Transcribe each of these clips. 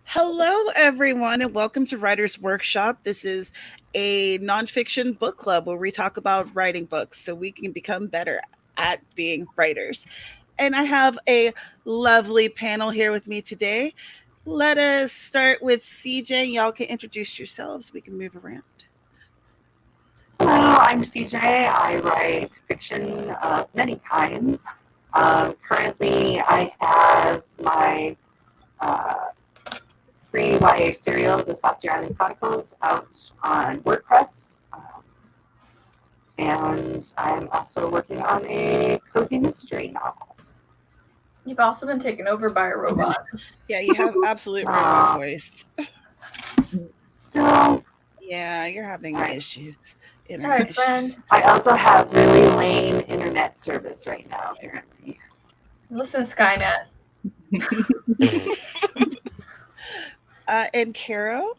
Hello, everyone, and welcome to Writer's Workshop. This is a nonfiction book club where we talk about writing books so we can become better at being writers. And I have a lovely panel here with me today. Let us start with CJ. Y'all can introduce yourselves. We can move around. Hello, I'm CJ. I write fiction of many kinds. Currently, I have my free YA serial, The Soft Island Chronicles, out on WordPress. And I'm also working on a cozy mystery novel. You've also been taken over by a robot. Yeah, you have absolute robot voice. Still. Yeah, you're having issues. Sorry, friend. I also have really lame internet service right now, apparently. Listen, Skynet. And Caro?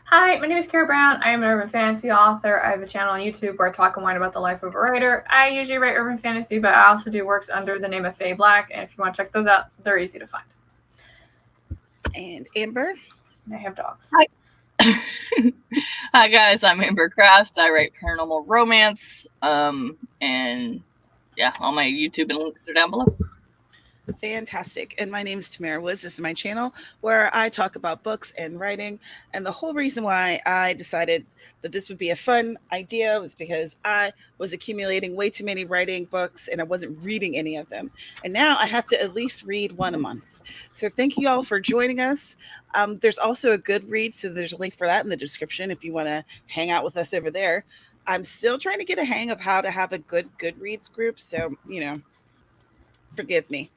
Hi, my name is Kara Brown. I am an urban fantasy author. I have a channel on YouTube where I talk and whine about the life of a writer. I usually write urban fantasy, but I also do works under the name of Faye Black, and if you want to check those out, they're easy to find. And Amber? I have dogs. Hi. Hi guys, I'm Amber Craft. I write paranormal romance. And yeah, all my YouTube and links are down below. Fantastic. And my name is Tamara Woods. This is my channel where I talk about books and writing. And the whole reason why I decided that this would be a fun idea was because I was accumulating way too many writing books and I wasn't reading any of them. And now I have to at least read one a month. So thank you all for joining us. There's also a Goodreads, so there's a link for that in the description if you want to hang out with us over there. I'm still trying to get a hang of how to have a good Goodreads group. So, forgive me.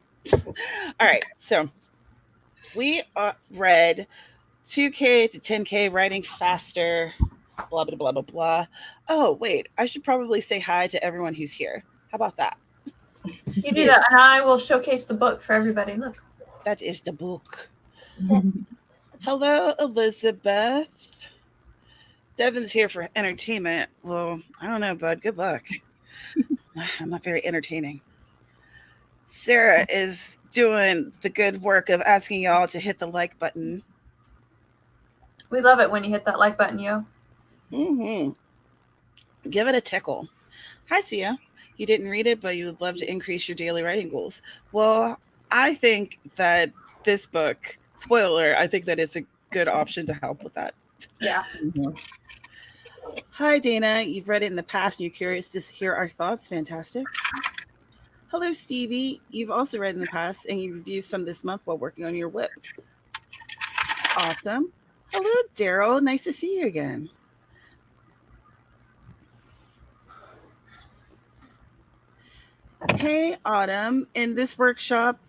All right, so we read 2K to 10K, writing faster, blah, blah, blah, blah, blah. Oh, wait, I should probably say hi to everyone who's here. How about that? You do that, and I will showcase the book for everybody. Look. That is the book. Hello, Elizabeth. Devin's here for entertainment. Well, I don't know, bud. Good luck. I'm not very entertaining. Sarah is doing the good work of asking y'all to hit the like button. We love it when you hit that like button, yo. Mm-hmm. Give it a tickle. Hi, Sia. You didn't read it, but you would love to increase your daily writing goals. Well, I think that this book, spoiler, I think that it's a good option to help with that. Yeah. Mm-hmm. Hi, Dana. You've read it in the past and you're curious to hear our thoughts. Fantastic. Hello, Stevie. You've also read in the past and you reviewed some this month while working on your whip. Awesome. Hello, Daryl. Nice to see you again. Hey, Autumn. In this workshop,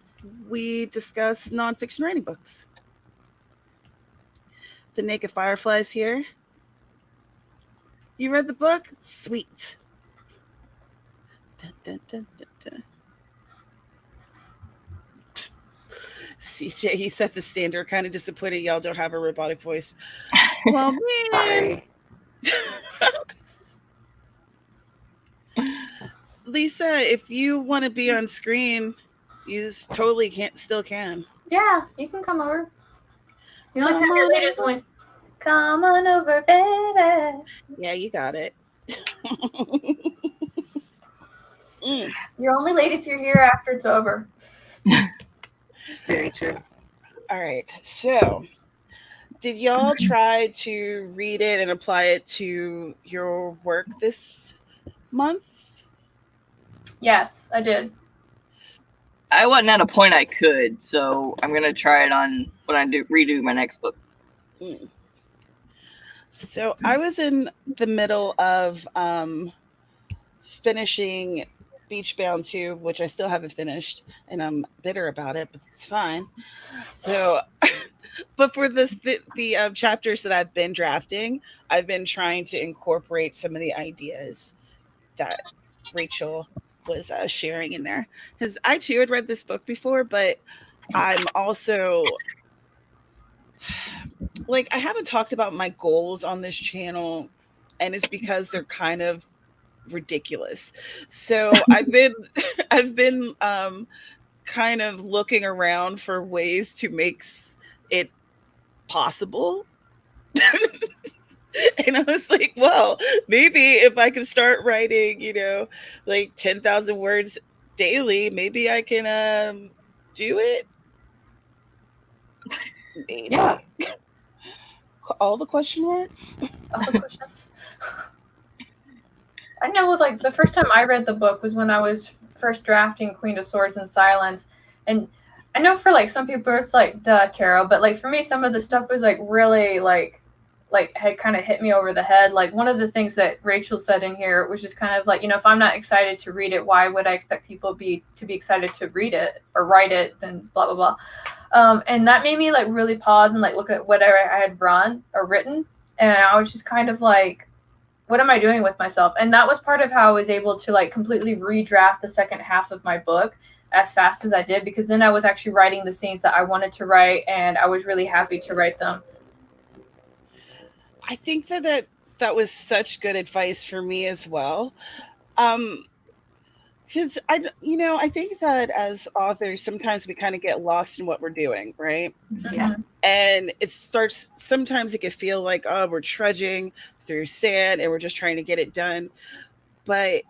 we discuss nonfiction writing books. The Naked Fireflies here. You read the book? Sweet. Dun, dun, dun, dun, dun. CJ, you set the standard. Kind of disappointed y'all don't have a robotic voice. Well, man. Lisa, if you want to be on screen, you just totally still can. Yeah, you can come over. You only have your latest one. Come on over, baby. Yeah, you got it. You're only late if you're here after it's over. Very true. All right. So, did y'all try to read it and apply it to your work this month? Yes, I did. I wasn't at a point I could, so I'm going to try it on when I redo my next book. So I was in the middle of finishing Beachbound 2, which I still haven't finished, and I'm bitter about it, but it's fine. So, but for the chapters that I've been drafting, I've been trying to incorporate some of the ideas that Rachel was sharing in there. Because I too had read this book before, but I'm also like, I haven't talked about my goals on this channel, and it's because they're kind of ridiculous. So I've been kind of looking around for ways to make it possible? And I was like, well, maybe if I can start writing, like 10,000 words daily, maybe I can do it. Maybe. Yeah. All the question marks. All the questions. I know, like, the first time I read the book was when I was first drafting Queen of Swords in Silence. And I know for, like, some people it's like, duh, Carol. But, like, for me, some of the stuff was, like, really, like had kind of hit me over the head. Like, one of the things that Rachel said in here was just kind of like, if I'm not excited to read it, why would I expect people to be excited to read it or write it? Then blah, blah, blah. And that made me, like, really pause and, like, look at whatever I had written. And I was just kind of like, what am I doing with myself? And that was part of how I was able to, like, completely redraft the second half of my book as fast as I did, because then I was actually writing the scenes that I wanted to write, and I was really happy to write them. I think that was such good advice for me as well. Because I think that as authors, sometimes we kind of get lost in what we're doing, right? Yeah. And sometimes it can feel like, oh, we're trudging through sand and we're just trying to get it done. But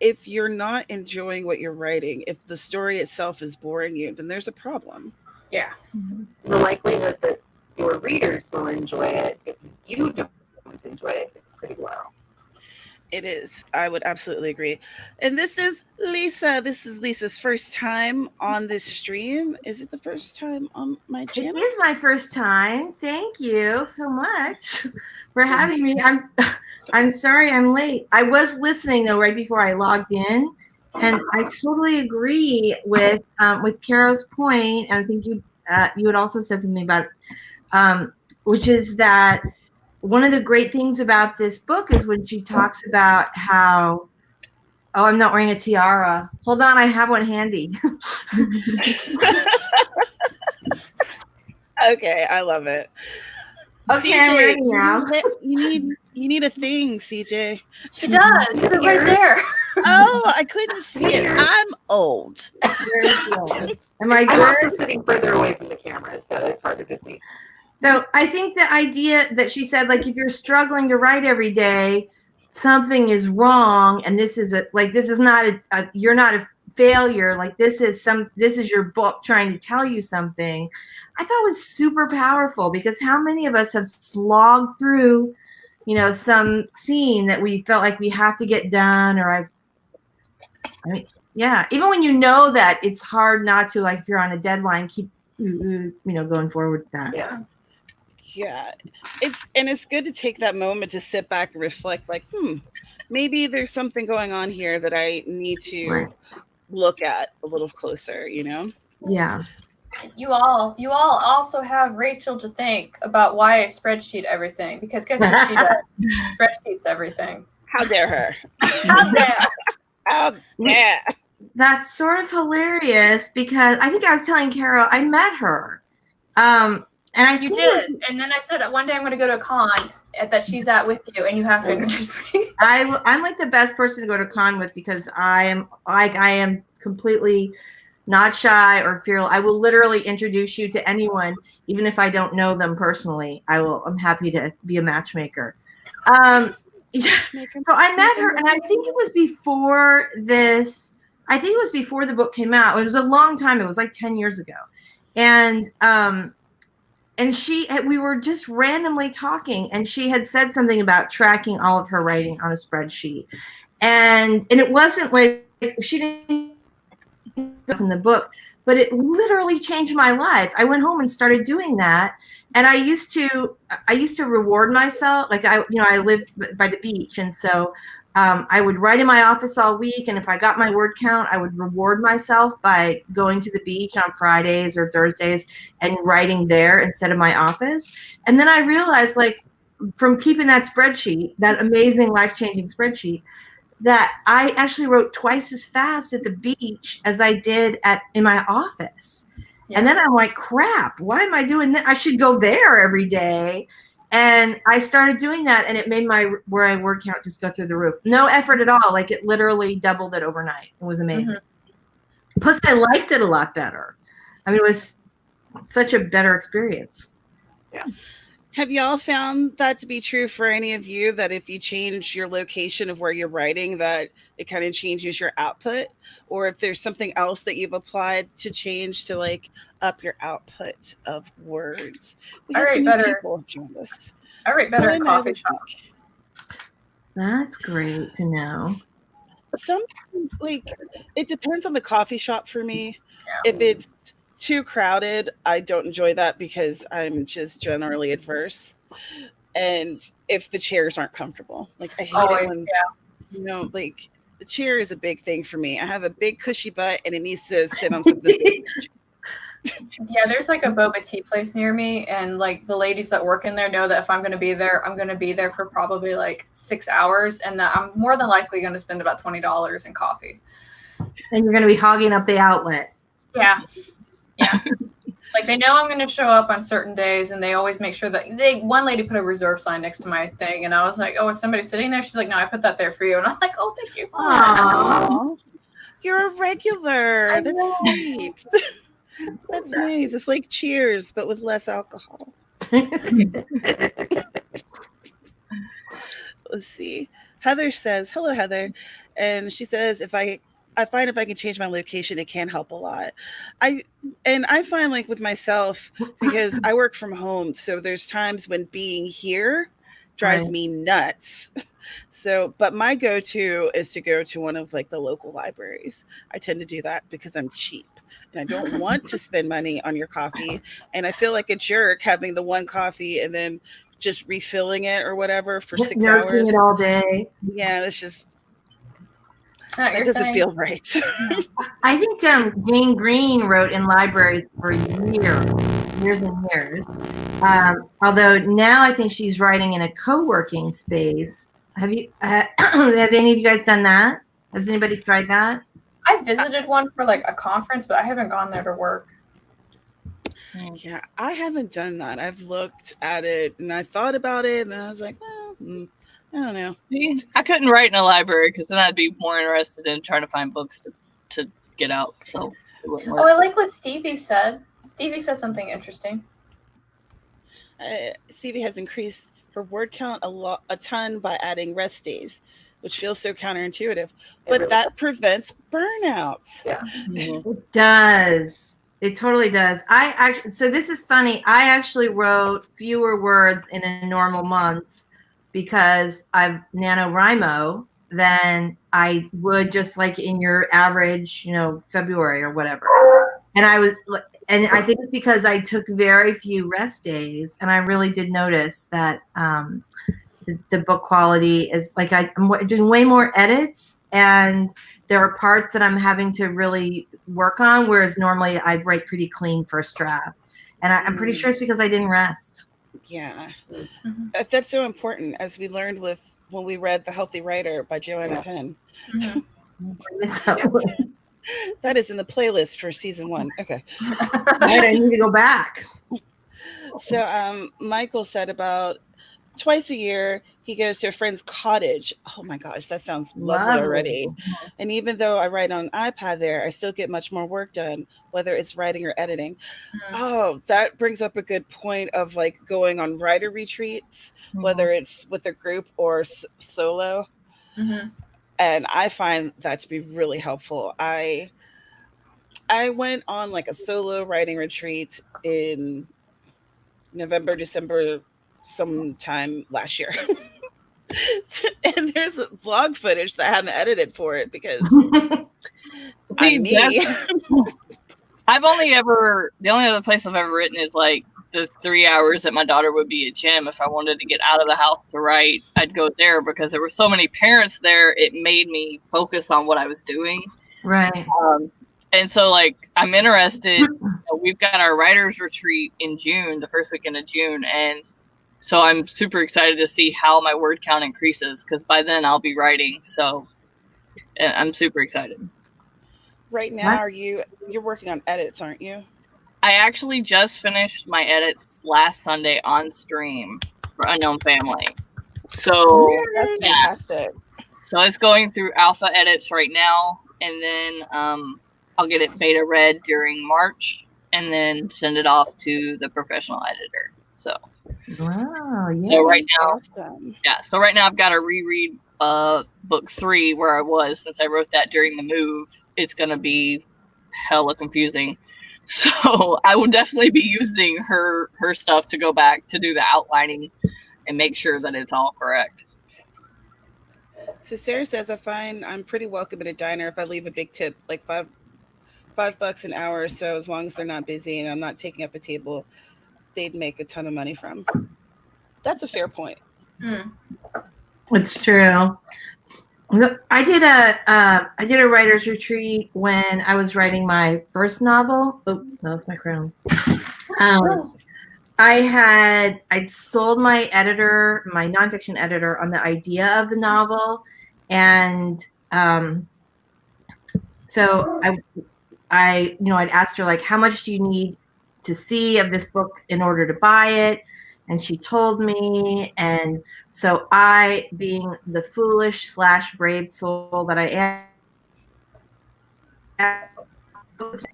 if you're not enjoying what you're writing, if the story itself is boring you, then there's a problem. Yeah. The likelihood that your readers will enjoy it, if you don't enjoy it, it's pretty low. It is. I would absolutely agree. And this is Lisa. This is Lisa's first time on this stream. Is it the first time on my channel? It is my first time. Thank you so much for having me. I'm sorry I'm late. I was listening though right before I logged in, and I totally agree with Carol's point. And I think you had also said something about it, which is that one of the great things about this book is when she talks about how, oh, I'm not wearing a tiara. Hold on, I have one handy. Okay, I love it. Okay, CJ, I'm ready now. You need a thing, CJ. She does. It's right there. Oh, I couldn't see it. I'm old. Am I I'm good? also sitting further away from the camera, so it's harder to see. So I think the idea that she said, like, if you're struggling to write every day, something is wrong, and this is not you're not a failure. Like, this is your book trying to tell you something. I thought was super powerful, because how many of us have slogged through, some scene that we felt like we have to get done, or yeah, even when you know that it's hard not to, like, if you're on a deadline, keep going forward with that. Yeah, it's good to take that moment to sit back and reflect, like, maybe there's something going on here that I need to look at a little closer, Yeah. You all also have Rachel to thank about why I spreadsheet everything, because guess what she does? Spreadsheets everything. How dare her? How dare? How dare? That's sort of hilarious, because I think I was telling Carol I met her. And I You did, and then I said one day I'm going to go to a con that she's at with you, and you have to introduce me. I'm like the best person to go to con with, because I am completely not shy or fearful. I will literally introduce you to anyone, even if I don't know them personally. I'm happy to be a matchmaker. So I met her, and I think it was before this. I think it was before the book came out. It was a long time. It was like 10 years ago, and we were just randomly talking, and she had said something about tracking all of her writing on a spreadsheet. And it wasn't like she didn't from the book, but it literally changed my life. I went home and started doing that. And I used to reward myself. Like, I live by the beach. And so I would write in my office all week. And if I got my word count, I would reward myself by going to the beach on Fridays or Thursdays and writing there instead of my office. And then I realized, like, from keeping that spreadsheet, that amazing life-changing spreadsheet, that I actually wrote twice as fast at the beach as I did in my office. Yeah. And then I'm like, crap, why am I doing that? I should go there every day. And I started doing that, and it made my word count just go through the roof. No effort at all. Like, it literally doubled it overnight. It was amazing. Mm-hmm. Plus, I liked it a lot better. I mean, it was such a better experience. Have y'all found that to be true for any of you, that if you change your location of where you're writing, that it kind of changes your output? Or if there's something else that you've applied to change to like up your output of words? We have some new people join us. I write better in coffee shops. That's great to know. Sometimes, like, it depends on the coffee shop for me. Yeah. If it's too crowded, I don't enjoy that because I'm just generally adverse. And if the chairs aren't comfortable, like I hate it when, you know, like the chair is a big thing for me. I have a big cushy butt and it needs to sit on something. Yeah, there's like a boba tea place near me, and like the ladies that work in there know that if I'm going to be there, I'm going to be there for probably like 6 hours, and that I'm more than likely going to spend about $20 in coffee. And you're going to be hogging up the outlet. Yeah. Like they know I'm going to show up on certain days, and they always make sure that one lady put a reserve sign next to my thing, and I was like, oh, is somebody sitting there? She's like, no, I put that there for you. And I'm like, oh, thank you. Aww. You're a regular. That's sweet. That's nice. It's like Cheers, but with less alcohol. Let's see. Heather says, hello, Heather. And she says, I find if I can change my location, it can help a lot. I find like with myself, because I work from home, so there's times when being here drives me nuts. So, but my go-to is to go to one of like the local libraries. I tend to do that because I'm cheap and I don't want to spend money on your coffee. And I feel like a jerk having the one coffee and then just refilling it or whatever for 6 hours. Nursing it all day. Yeah, that's just, that doesn't feel right. I think Jane Green wrote in libraries for years and years. Although now I think she's writing in a co-working space. Have any of you guys done that? Has anybody tried that? I visited one for like a conference, but I haven't gone there to work. Yeah, I haven't done that. I've looked at it and I thought about it and I was like, well, I don't know. See, I couldn't write in a library because then I'd be more interested in trying to find books to get out. So it wouldn't work. Oh, I like what Stevie said. Stevie said something interesting. Stevie has increased her word count a ton by adding rest days, which feels so counterintuitive, but that prevents burnouts. Yeah, it does. It totally does. So this is funny. I actually wrote fewer words in a normal month because I've NaNoWriMo than I would just like in your average, February or whatever. And I think it's because I took very few rest days, and I really did notice that the book quality is like I'm doing way more edits, and there are parts that I'm having to really work on, whereas normally I write pretty clean first draft. And I'm pretty sure it's because I didn't rest. Yeah, that's so important, as we learned when we read The Healthy Writer by Joanna Penn. That is in the playlist for season 1. Okay. Right, I need to go back. So Michael said about twice a year he goes to a friend's cottage. Oh my gosh, that sounds lovely already. And even though I write on iPad there, I still get much more work done, whether it's writing or editing. Oh, that brings up a good point of like going on writer retreats, whether it's with a group or solo. And I find that to be really helpful. I went on like a solo writing retreat in November, December, sometime last year. And there's vlog footage that I haven't edited for it because I'm me. The only other place I've ever written is like the 3 hours that my daughter would be at gym. If I wanted to get out of the house to write, I'd go there because there were so many parents there. It made me focus on what I was doing. Right. And so like, I'm interested. We've got our writers retreat in June, the first weekend of June. And so I'm super excited to see how my word count increases, because by then I'll be writing. So I'm super excited. Right now, you're working on edits, aren't you? I actually just finished my edits last Sunday on stream for Unknown Family. So that's fantastic. So it's going through alpha edits right now, and then I'll get it beta read during March, and then send it off to the professional editor. So, Wow, yes. so right now, Awesome. so right now I've got to reread book 3 where I was, since I wrote that during the move. It's gonna be hella confusing. So I will definitely be using her stuff to go back to do the outlining and make sure that it's all correct. So Sarah says, I'm pretty welcome at a diner if I leave a big tip, like $5 an hour or so, as long as they're not busy and I'm not taking up a table they'd make a ton of money from. That's a fair point. It's true. I did a writer's retreat when I was writing my first novel. Oh, no, that's my crown. I'd sold my nonfiction editor, on the idea of the novel, and so I'd asked her, like, how much do you need to see of this book in order to buy it? And she told me, and so I, being the foolish / brave soul that I am,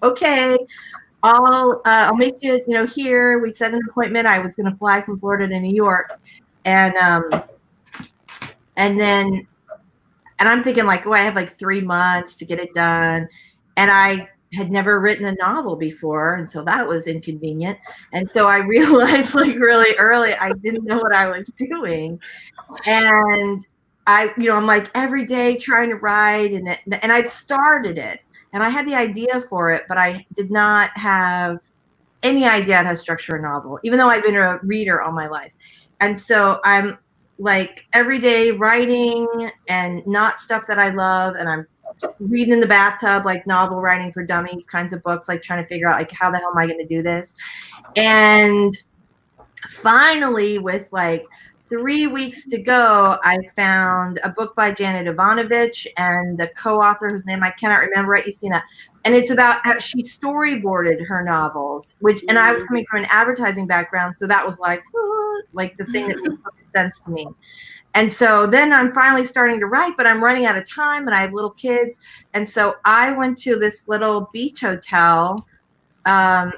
okay, I'll make you, here. We set an appointment. I was going to fly from Florida to New York, and I'm thinking, like, I have like 3 months to get it done, and I had never written a novel before, and so that was inconvenient. And so I realized, like, really early, I didn't know what I was doing, and I'm like every day trying to write, and I'd started it, and I had the idea for it, but I did not have any idea how to structure a novel, even though I've been a reader all my life. And so I'm like every day writing, and not stuff that I love, and I'm reading in the bathtub, like novel writing for dummies kinds of books, like trying to figure out, like, how the hell am I going to do this? And finally, with like 3 weeks to go, I found a book by Janet Ivanovich and the co-author, whose name I cannot remember. Right, you've seen that, and it's about how she storyboarded her novels, and I was coming from an advertising background, so that was like the thing that made sense to me. And so then I'm finally starting to write, but I'm running out of time, and I have little kids. And so I went to this little beach hotel called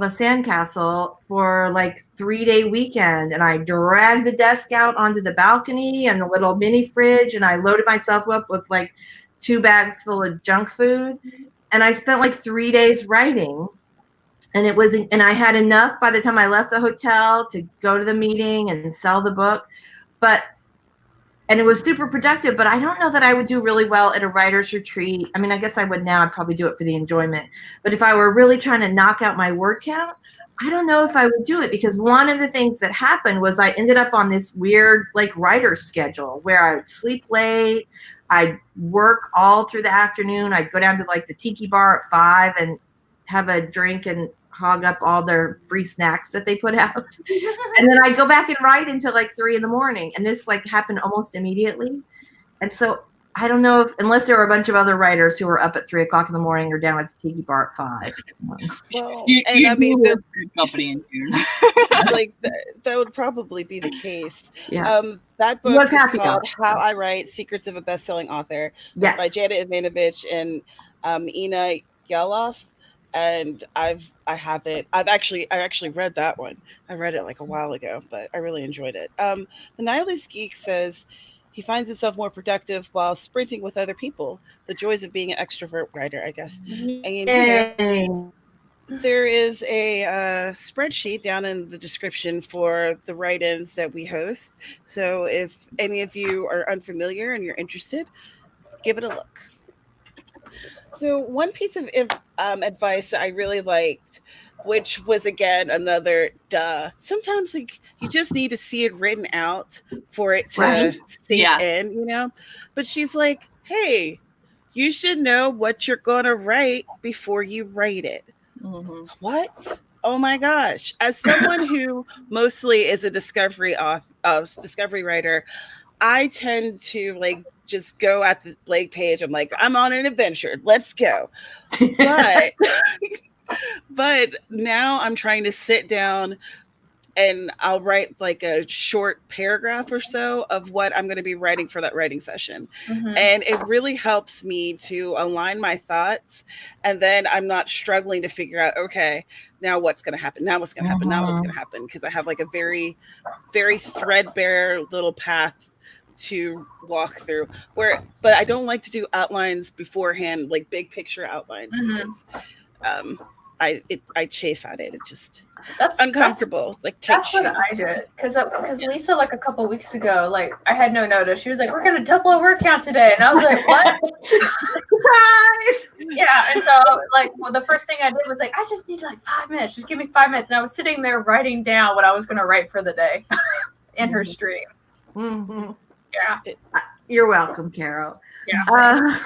the Sandcastle for like 3-day weekend. And I dragged the desk out onto the balcony and the little mini fridge, and I loaded myself up with like 2 bags full of junk food. And I spent like 3 days writing. And I had enough by the time I left the hotel to go to the meeting and sell the book. And it was super productive, but I don't know that I would do really well at a writer's retreat. I mean, I guess I would now. I'd probably do it for the enjoyment. But if I were really trying to knock out my word count, I don't know if I would do it, because one of the things that happened was I ended up on this weird, like, writer's schedule where I would sleep late. I'd work all through the afternoon. I'd go down to like the tiki bar at 5 and have a drink and hog up all their free snacks that they put out. And then I go back and write until like 3 a.m. And this like happened almost immediately. And so I don't know unless there were a bunch of other writers who were up at 3 o'clock in the morning or down at the tiki bar at 5. Well, I mean, the good company in June. like that would probably be the case. Yeah. That book is happy called hour. How I Write: Secrets of a Best-Selling Author. It's Yes. by Janet Ivanovich and Ina Yaloff. And I have it. I actually read that one. I read it like a while ago, but I really enjoyed it. The Nihilist Geek says he finds himself more productive while sprinting with other people. The joys of being an extrovert writer, I guess. And there is a spreadsheet down in the description for the write-ins that we host. So if any of you are unfamiliar and you're interested, give it a look. So one piece of advice that I really liked, which was, again, another sometimes, like, you just need to see it written out for it to sink in, But she's like, hey, you should know what you're going to write before you write it. Mm-hmm. What? Oh my gosh. As someone who mostly is a discovery writer, I tend to like just go at the blank page. I'm like, I'm on an adventure. Let's go. But now I'm trying to sit down and I'll write like a short paragraph or so of what I'm going to be writing for that writing session. Mhm. And it really helps me to align my thoughts. And then I'm not struggling to figure out, okay, now what's going to happen? Now what's going to happen? Now what's going to happen? Because I have like a very, very threadbare little path to walk through but I don't like to do outlines beforehand, like big picture outlines, Mhm. because I chafe at it. It just That's uncomfortable. It's like tight That's what I shoes. did, because Lisa, like a couple weeks ago, like I had no notice. She was like, "We're gonna double our word count today," and I was like, "What?" Surprise! Yeah, and so like the first thing I did was like, "I just need like 5 minutes. Just give me 5 minutes," and I was sitting there writing down what I was gonna write for the day in her stream. Mhm. Yeah, You're welcome, Carol. yeah.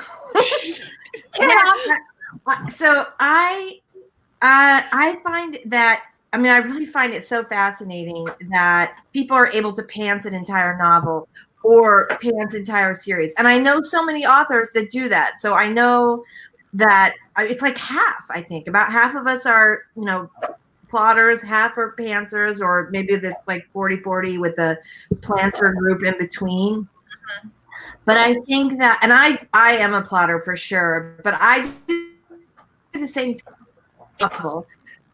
So I find that, I mean, I really find it so fascinating that people are able to pants an entire novel or pants entire series. And I know so many authors that do that. So I know that it's like half, I think. About half of us are, plotters, half are pantsers, or maybe it's like 40-40 with the plantser group in between. But I think that, and I am a plotter for sure, but I do the same thing.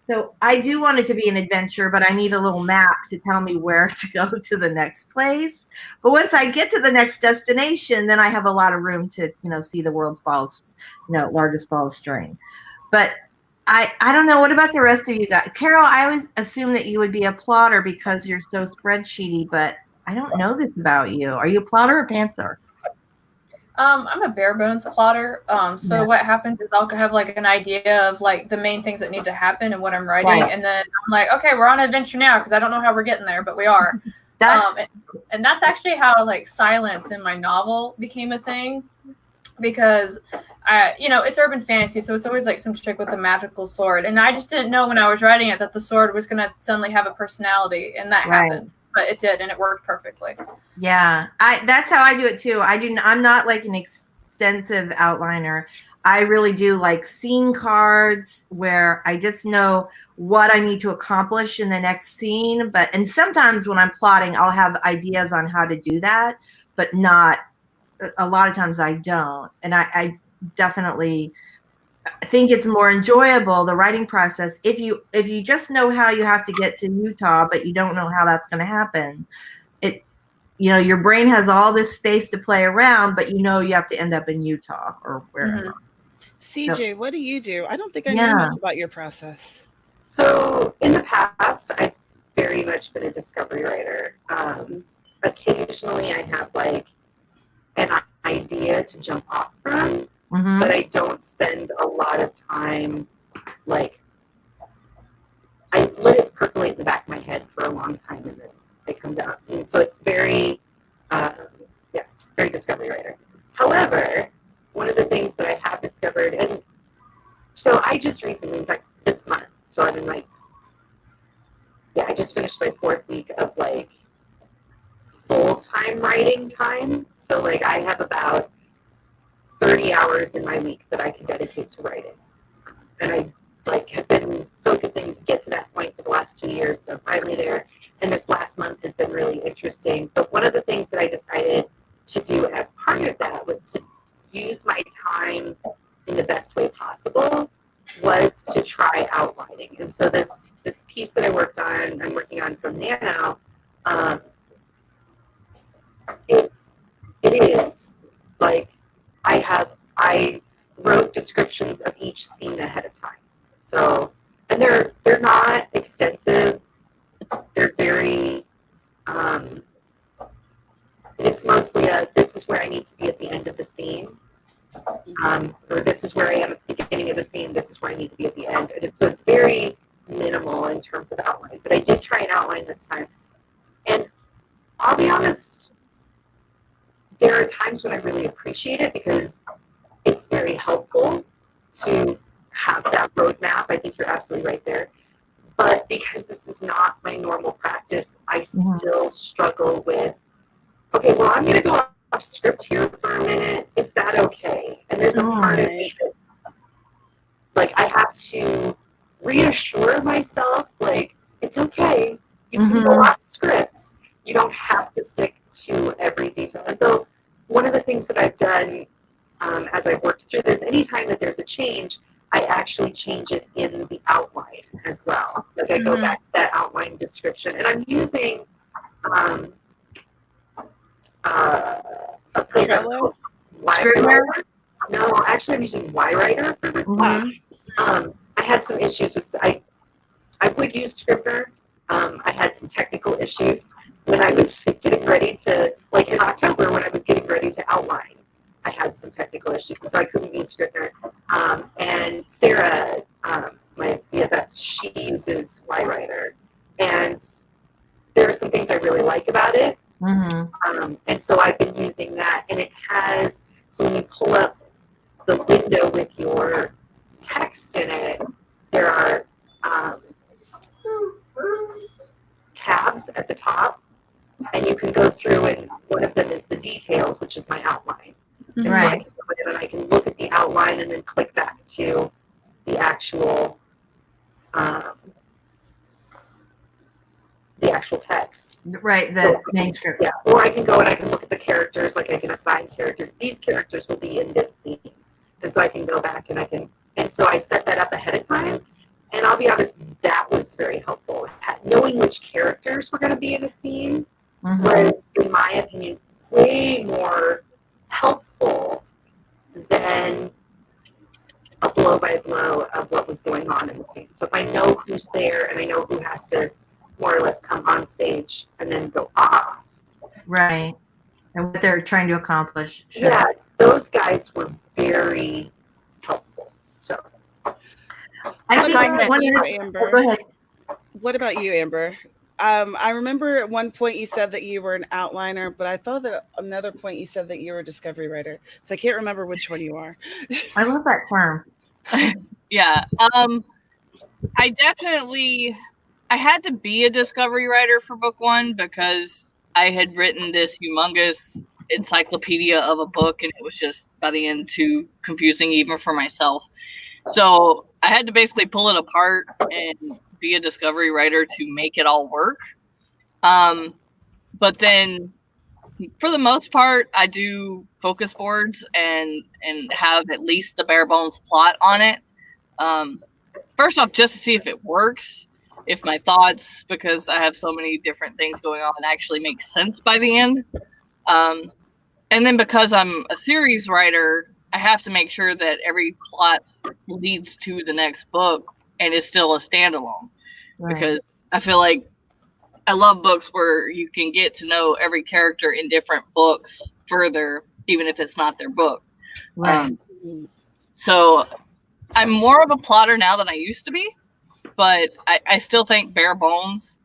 So I do want it to be an adventure, but I need a little map to tell me where to go to the next place. But once I get to the next destination, then I have a lot of room to, see the world's largest ball of string. But I don't know. What about the rest of you guys? Carol, I always assume that you would be a plotter because you're so spreadsheety, but I don't know this about you. Are you a plotter or pantser? I'm a bare bones plotter. So Yeah. what happens is I'll have like an idea of like the main things that need to happen and what I'm writing, Right. and then I'm like, okay, we're on an adventure now because I don't know how we're getting there, but we are. And that's actually how like silence in my novel became a thing, because it's urban fantasy, so it's always like some chick with a magical sword, and I just didn't know when I was writing it that the sword was gonna suddenly have a personality, and that happened. But it did, and it worked perfectly. Yeah, that's how I do it too. I'm not like an extensive outliner. I really do like scene cards where I just know what I need to accomplish in the next scene. And sometimes when I'm plotting, I'll have ideas on how to do that, but not a lot of times I don't. And I definitely think it's more enjoyable, the writing process, if you just know how you have to get to Utah, but you don't know how that's going to happen. Your brain has all this space to play around, but you have to end up in Utah or wherever. CJ, what do you do? I don't think I know much about your process. So in the past, I've very much been a discovery writer. Occasionally I have like an idea to jump off from, but I don't spend a lot of time, like, I let it percolate in the back of my head for a long time and then it comes out. And so it's very discovery writer. However, one of the things that I have discovered, and so I just recently, in fact, this month, so I've been like, I just finished my 4th week of like full-time writing time. So like I have about 30 hours in my week that I can dedicate to writing. And I like have been focusing to get to that point for the last 2 years. So finally there. And this last month has been really interesting. But one of the things that I decided to do as part of that was to use my time in the best way possible, was to try outlining. And so this piece that I'm working on from Nano, it is like I wrote descriptions of each scene ahead of time. So, and they're not extensive. They're very, it's mostly this is where I need to be at the end of the scene. Or this is where I am at the beginning of the scene, this is where I need to be at the end. And so it's very minimal in terms of outline. But I did try an outline this time. And I'll be honest, there are times when I really appreciate it because it's very helpful to have that roadmap. I think you're absolutely right there. But because this is not my normal practice, I still struggle with, okay, well, I'm going to go off script here for a minute. Is that okay? And there's a part of me that, like, I have to reassure myself, like, it's okay. You can go off script. You don't have to stick to every detail. And so one of the things that I've done as I've worked through this, anytime that there's a change, I actually change it in the outline as well. Like I go back to that outline description. And I'm using a program called Scrivener? No, actually I'm using YWriter for this one. I had some issues with, I would use Scrivener. I had some technical issues when I was getting ready to, like in October when I was getting ready to outline. I had some technical issues, and so I couldn't use Scrivener. And Sarah, my BFF, she uses YWriter. And there are some things I really like about it. And so I've been using that, and it has, so when you pull up the window with your text in it, there are tabs at the top, and you can go through, and one of them is the details, which is my outline. And so I can go in and I can look at the outline and then click back to the actual text. Right, the manuscript. Yeah, or I can go and I can look at the characters, like I can assign characters. These characters will be in this scene. And so I can go back and and so I set that up ahead of time. And I'll be honest, that was very helpful. Knowing which characters were going to be in a scene was, in my opinion, way more helpful than a blow-by-blow of what was going on in the scene. So if I know who's there and I know who has to more or less come on stage and then go off. Right. And what they're trying to accomplish. Sure. Yeah, those guides were very helpful. So I think Amber. go ahead. What about you, Amber? I remember at one point you said that you were an outliner, but I thought that another point you said that you were a discovery writer. So I can't remember which one you are. I love that term. Yeah. I had to be a discovery writer for book one because I had written this humongous encyclopedia of a book, and it was just by the end too confusing even for myself. So I had to basically pull it apart and be a discovery writer to make it all work. But then for the most part, I do focus boards and have at least the bare bones plot on it. First off, just to see if it works, if my thoughts, because I have so many different things going on, actually make sense by the end. And then because I'm a series writer, I have to make sure that every plot leads to the next book and is still a standalone. Right. Because I feel like I love books where you can get to know every character in different books further, even if it's not their book. Right. So I'm more of a plotter now than I used to be, but I still think bare bones.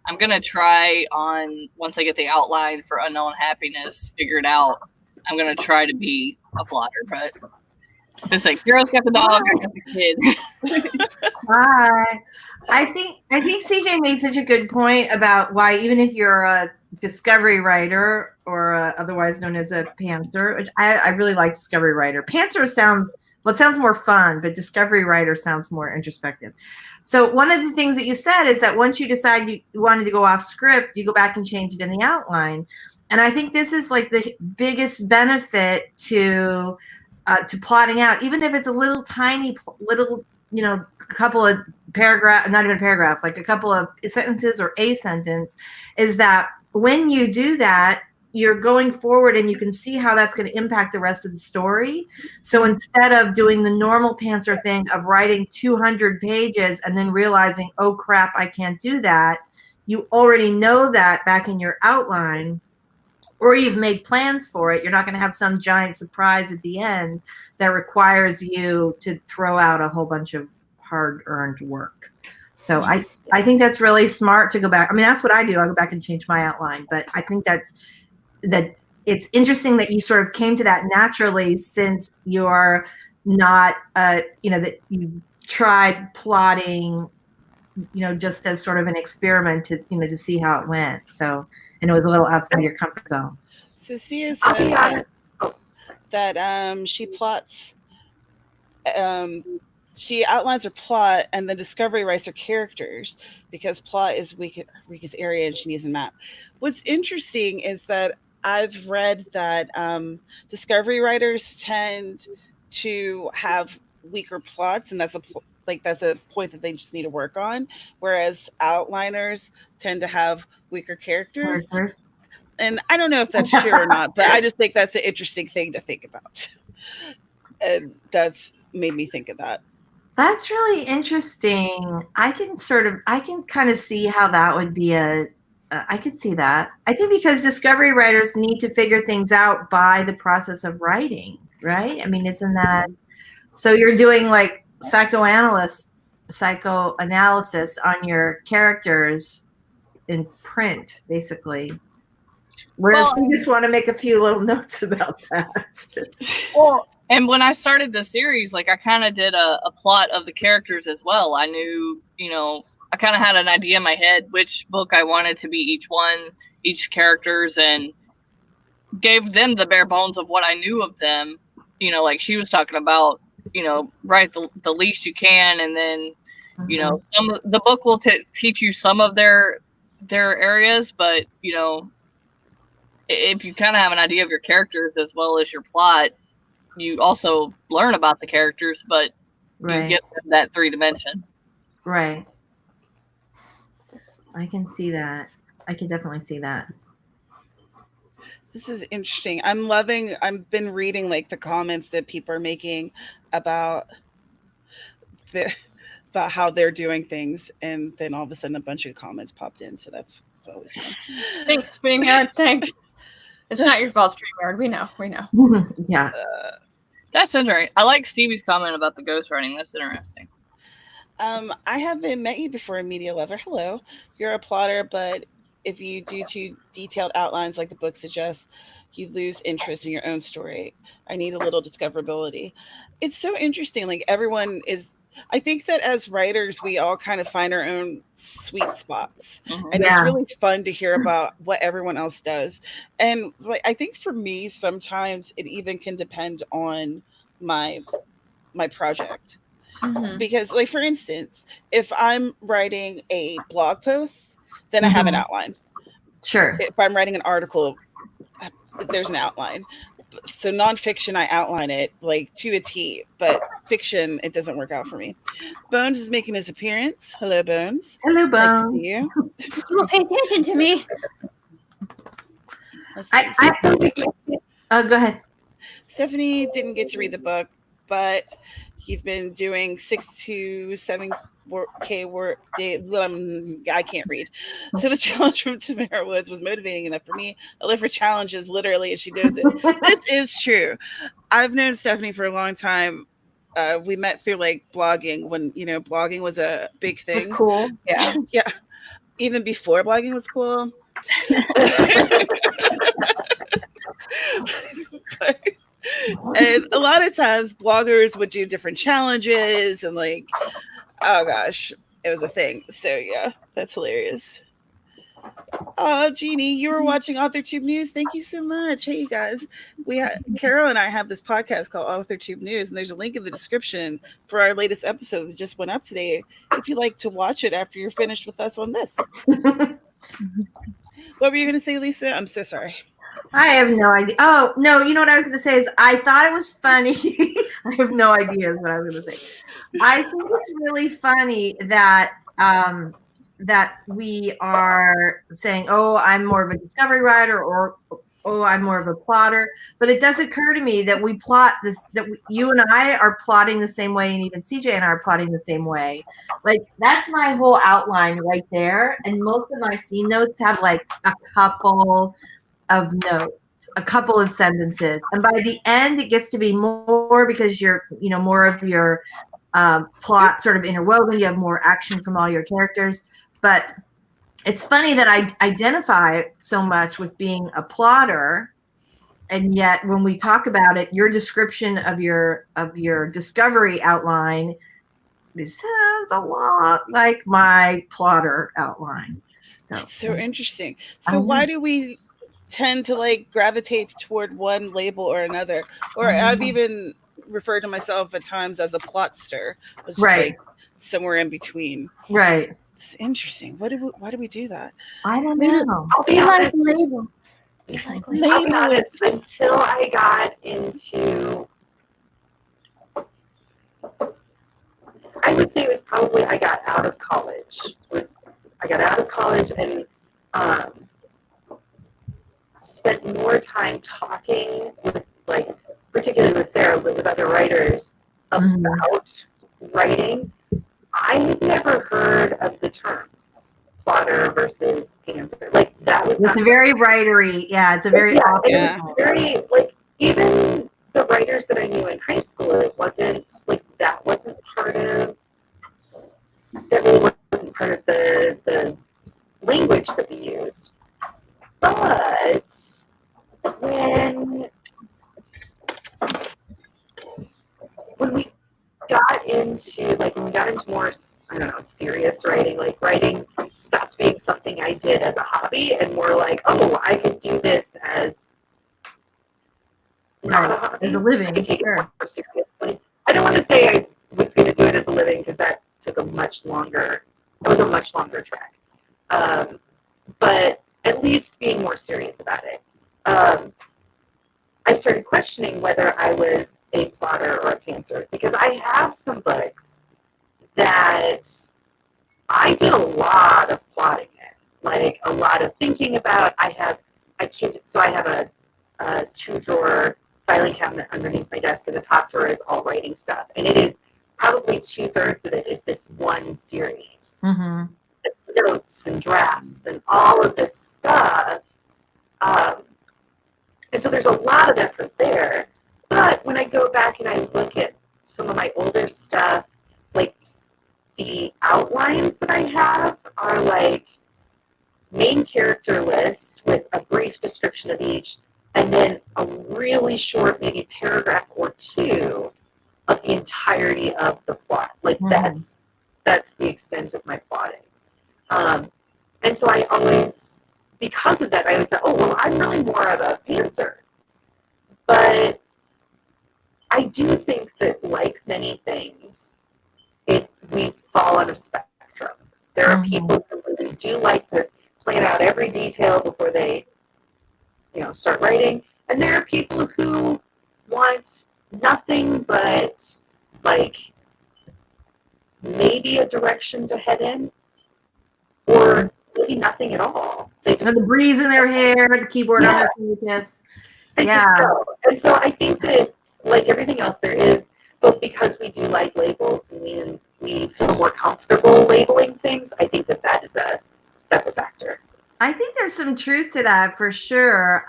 I'm going to try on, once I get the outline for Unknown Happiness figured out, I'm going to try to be a plotter, but it's like, Hero's got the dog, I got the kid. Hi. I think CJ made such a good point about why, even if you're a discovery writer or otherwise known as a pantser, which I really like discovery writer. Pantser sounds more fun, but discovery writer sounds more introspective. So one of the things that you said is that once you decide you wanted to go off script, you go back and change it in the outline. And I think this is like the biggest benefit to plotting out, even if it's a little tiny, a couple of paragraph, not even a paragraph, like a couple of sentences or a sentence, is that when you do that, you're going forward and you can see how that's going to impact the rest of the story. So instead of doing the normal pantser thing of writing 200 pages and then realizing, oh crap, I can't do that, you already know that back in your outline, or you've made plans for it. You're not going to have some giant surprise at the end that requires you to throw out a whole bunch of hard-earned work. So I think that's really smart to go back. I mean, that's what I do. I go back and change my outline. But I think that it's interesting that you sort of came to that naturally, since you're not, that you tried plotting, just as sort of an experiment to see how it went. So, and it was a little outside your comfort zone. Cecilia said that she plots she outlines her plot, and then Discovery writes her characters because plot is weakest area, and she needs a map. What's interesting is that I've read that Discovery writers tend to have weaker plots, and that's a point that they just need to work on. Whereas outliners tend to have weaker characters. And I don't know if that's true or not, but I just think that's an interesting thing to think about. And that's made me think of that. That's really interesting. I can kind of see how that would be I could see that. I think because Discovery writers need to figure things out by the process of writing, right? I mean, isn't that, so you're doing like psychoanalysis on your characters in print, basically. Whereas we just want to make a few little notes about that. Well, and when I started the series, like I kind of did a plot of the characters as well. I knew, I kind of had an idea in my head which book I wanted to be each characters, and gave them the bare bones of what I knew of them. Like she was talking about, write the least you can, and then, the book will teach you some of their areas, but, if you kind of have an idea of your characters as well as your plot, you also learn about the characters, but you get them that 3 dimension. Right. I can see that. I can definitely see that. This is interesting. I've been reading like the comments that people are making about how they're doing things, and then all of a sudden a bunch of comments popped in. So that's always fun. Thanks, StreamYard. Thanks. It's not your fault, StreamYard. We know. Yeah. That's interesting. I like Stevie's comment about the ghostwriting. That's interesting. I haven't met you before, Media Lover. Hello. You're a plotter, but if you do too detailed outlines like the book suggests, you lose interest in your own story. I need a little discoverability. It's so interesting. Like I think that as writers, we all kind of find our own sweet spots. Mm-hmm. And it's really fun to hear about what everyone else does. And like, I think for me, sometimes it even can depend on my project. Mm-hmm. Because like, for instance, if I'm writing a blog post, then I have an outline. Sure. If I'm writing an article, there's an outline. So nonfiction, I outline it like to a T, but fiction, it doesn't work out for me. Bones is making his appearance. Hello, Bones. Hello, Bones. Nice to see you. You will pay attention to me. Go ahead. Stephanie didn't get to read the book, but you've been doing 6 to 7K work day. I can't read. So the challenge from Tamara Woods was motivating enough for me. I live for challenges, literally, and she knows it. This is true. I've known Stephanie for a long time. We met through like blogging when blogging was a big thing. It was cool. Yeah. Yeah. Even before blogging was cool. And a lot of times bloggers would do different challenges and like, oh gosh, it was a thing. So yeah, that's hilarious. Oh, Jeannie, you were watching AuthorTube News. Thank you so much. Hey, you guys. Carol and I have this podcast called AuthorTube News, and there's a link in the description for our latest episode that just went up today. If you'd like to watch it after you're finished with us on this. What were you going to say, Lisa? I'm so sorry. I have no idea. Oh, no, you know what I was going to say is I thought it was funny. I have no idea is what I was going to say. I think it's really funny that that we are saying, oh, I'm more of a discovery writer, or oh, I'm more of a plotter. But it does occur to me that we plot this, that you and I are plotting the same way, and even CJ and I are plotting the same way. Like, that's my whole outline right there. And most of my scene notes have like a couple of notes, a couple of sentences. And by the end, it gets to be more because you're, more of your plot sort of interwoven. You have more action from all your characters. But it's funny that I identify so much with being a plotter, and yet when we talk about it, your description of your discovery outline, this sounds a lot like my plotter outline. That's so interesting. So why do we tend to like gravitate toward one label or another? Or I've even refer to myself at times as a plotster. It's just Right. like somewhere in between. Right. It's interesting. Why do we do that? I don't We- know. I'll be We like honest. labels. We like I'll be Label honest, it. until I got into, I would say it was probably I got out of college. I got out of college and spent more time talking with, like, particularly with Sarah, but with other writers about writing. I had never heard of the terms plotter versus pantser. Like, that was It's a very writery. Yeah, it's a very Yeah. very, like, even the writers that I knew in high school, it wasn't like that wasn't part of the language that we used. But when we got into more, I don't know, serious writing, like writing stopped being something I did as a hobby and more like, oh, I could do this as not a hobby. As a living, I could take sure. it more seriously. I don't want to say I was going to do it as a living because that was a much longer track. But at least being more serious about it. I started questioning whether I was a plotter or a pantser because I have some books that I did a lot of plotting in, like a lot of thinking about. I have a 2-drawer filing cabinet underneath my desk, and the top drawer is all writing stuff, and it is probably 2/3 of it is this one series. Mm-hmm. Notes and drafts and all of this stuff. And so there's a lot of effort there. But when I go back and I look at some of my older stuff, like the outlines that I have are like main character lists with a brief description of each, and then a really short, maybe paragraph or two of the entirety of the plot. Like that's the extent of my plotting. And so I always, because of that, I always thought, oh, well, I'm really more of a pantser. But I do think that, like many things, we fall on a spectrum. There are people who really do like to plan out every detail before they, start writing. And there are people who want nothing but, like, maybe a direction to head in. Or maybe nothing at all. They just The breeze in their hair, the keyboard on their fingertips. just go. And so I think that, like everything else, there is, but because we do like labels and we feel more comfortable labeling things, I think that's a factor. I think there's some truth to that for sure.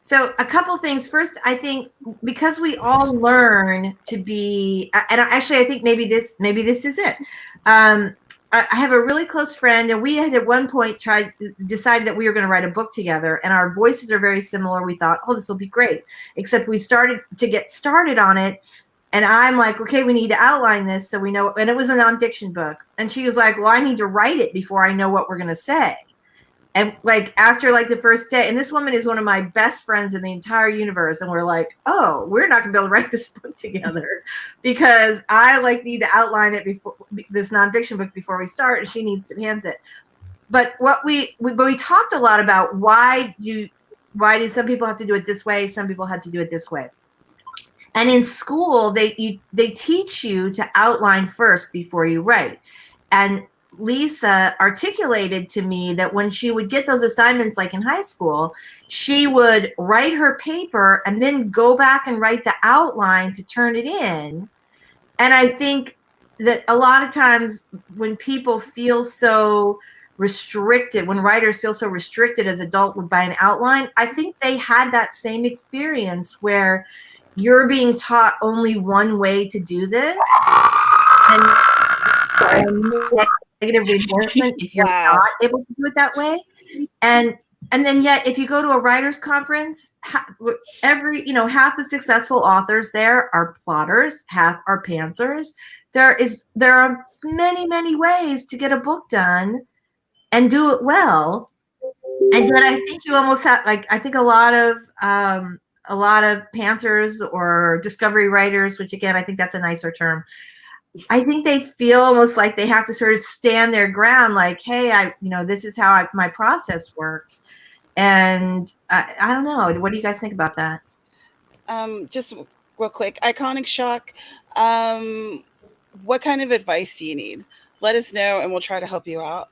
So a couple things. First, I think because we all learn to be, and actually I think maybe this is it. I have a really close friend, and we had at one point decided that we were going to write a book together, and our voices are very similar. We thought, oh, this will be great, except we started to get started on it, and I'm like, okay, we need to outline this so we know, and it was a nonfiction book, and she was like, well, I need to write it before I know what we're going to say. And like after like the first day, and this woman is one of my best friends in the entire universe, and we're like, oh, we're not gonna be able to write this book together because I like need to outline it before this nonfiction book before we start, and she needs to enhance it. But we talked a lot about why do some people have to do it this way, some people have to do it this way. And in school, they teach you to outline first before you write. And Lisa articulated to me that when she would get those assignments, like in high school, she would write her paper and then go back and write the outline to turn it in. And I think that a lot of times when people feel so restricted, when writers feel so restricted as adults by an outline, I think they had that same experience where you're being taught only one way to do this. And negative reinforcement if you're not able to do it that way. And then yet if you go to a writer's conference, half the successful authors there are plotters, half are pantsers. There are many, many ways to get a book done and do it well. And then I think you almost have, like, I think a lot of a lot of pantsers or discovery writers, which again, I think that's a nicer term. I think they feel almost like they have to sort of stand their ground, like, hey, this is how my process works. And I don't know. What do you guys think about that? Just real quick, iconic shock. What kind of advice do you need? Let us know, and we'll try to help you out.